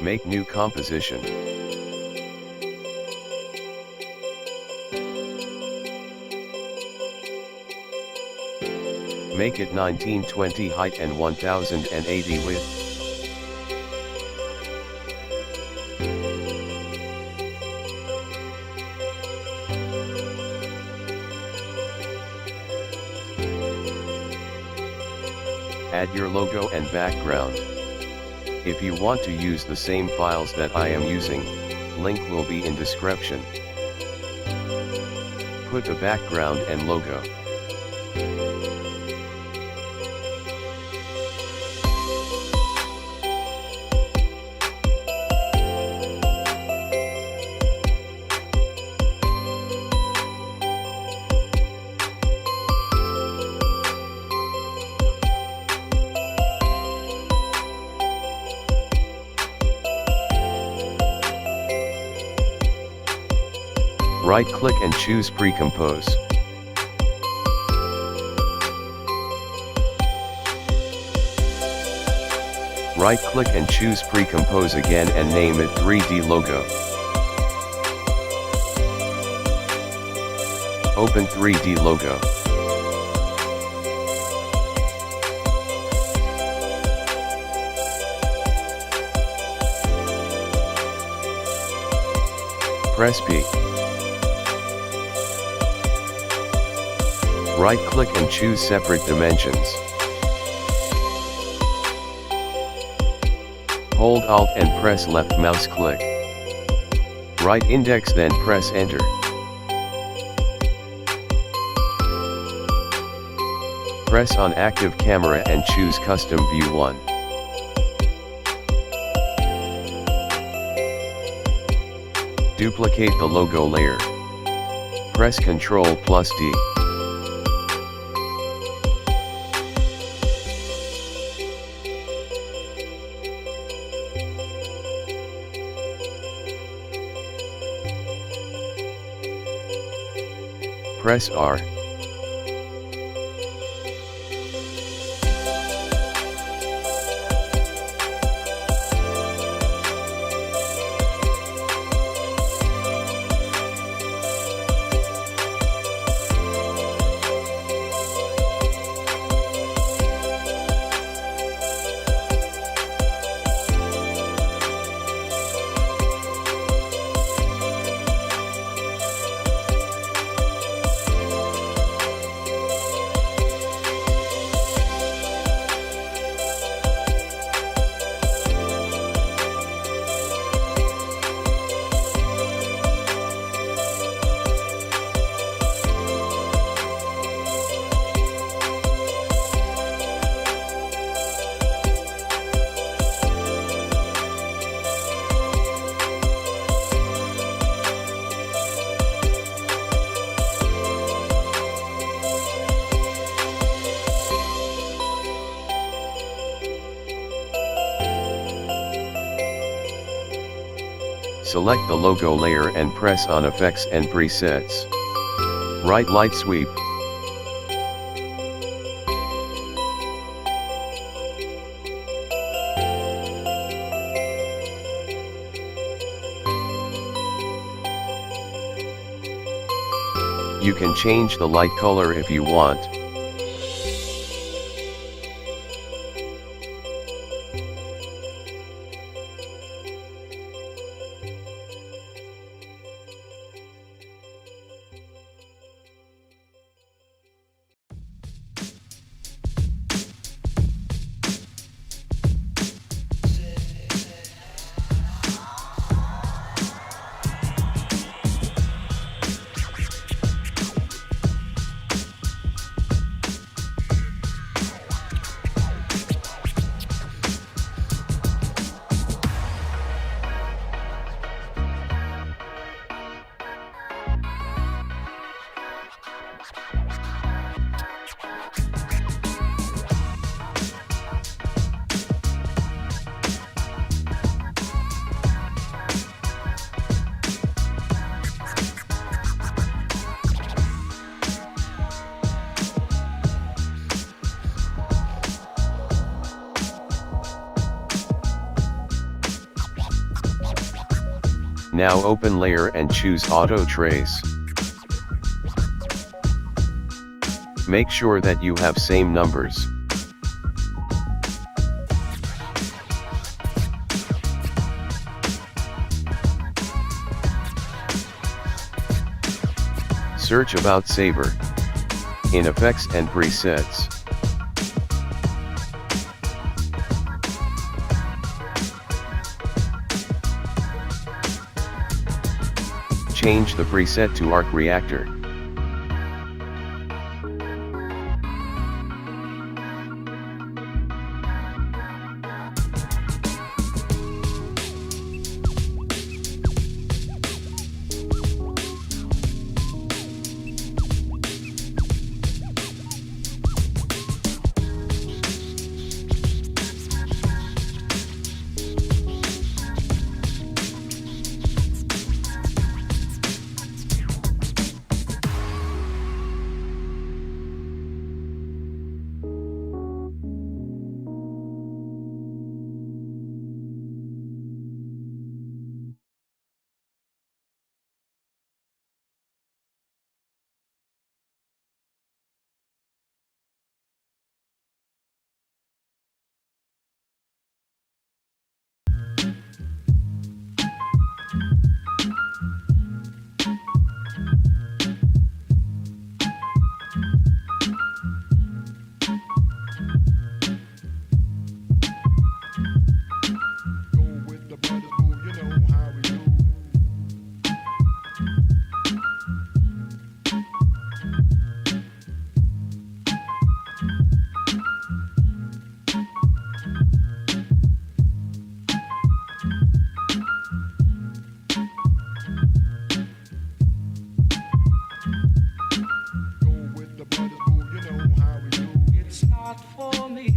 Make new composition. Make it 1920 height and 1080 width. Add your logo and background. If you want to use the same files that I am using, link will be in description. Put the background and logo. Right-click and choose Pre-compose. Right-click and choose Pre-compose again and name it 3D logo. Open 3D logo. Press P. Right-click and choose Separate Dimensions. Hold Alt and press left mouse click. Right index then press Enter. Press on Active Camera and choose Custom View 1. Duplicate the logo layer. Press Ctrl+D. Press R. Select the logo layer and press on Effects and Presets. Right light sweep. You can change the light color if you want. Now open layer and choose auto trace. Make sure that you have same numbers. Search about Saber in Effects and Presets. Change the preset to Arc Reactor.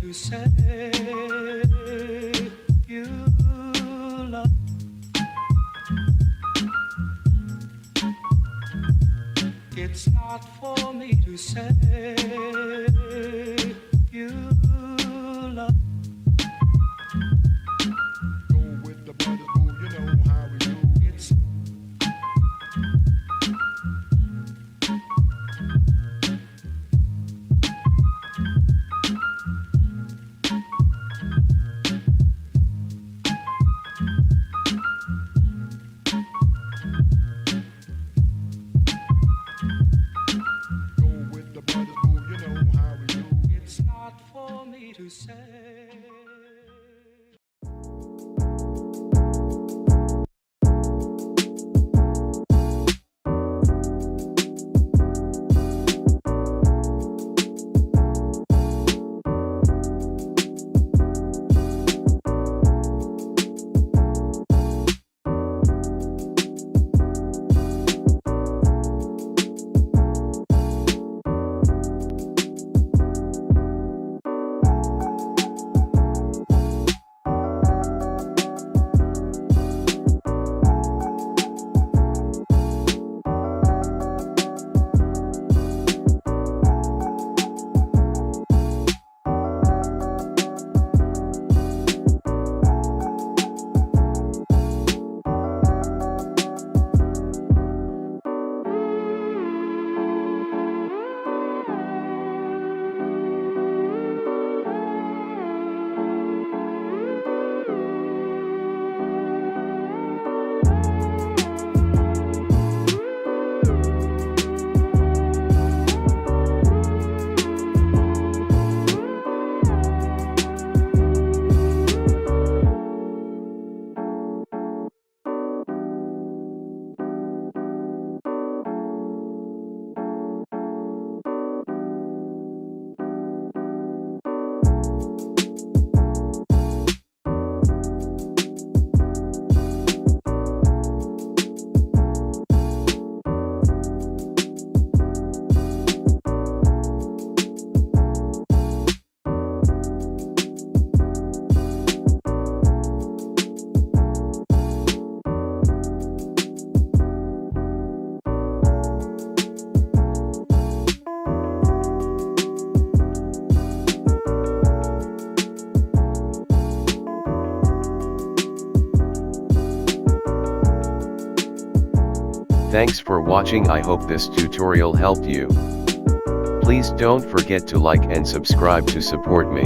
To say you love. It's not for me to say you love. Go with the brothers, boo, you know how we do. It's not for Thanks for watching. I hope this tutorial helped you. Please don't forget to like and subscribe to support me.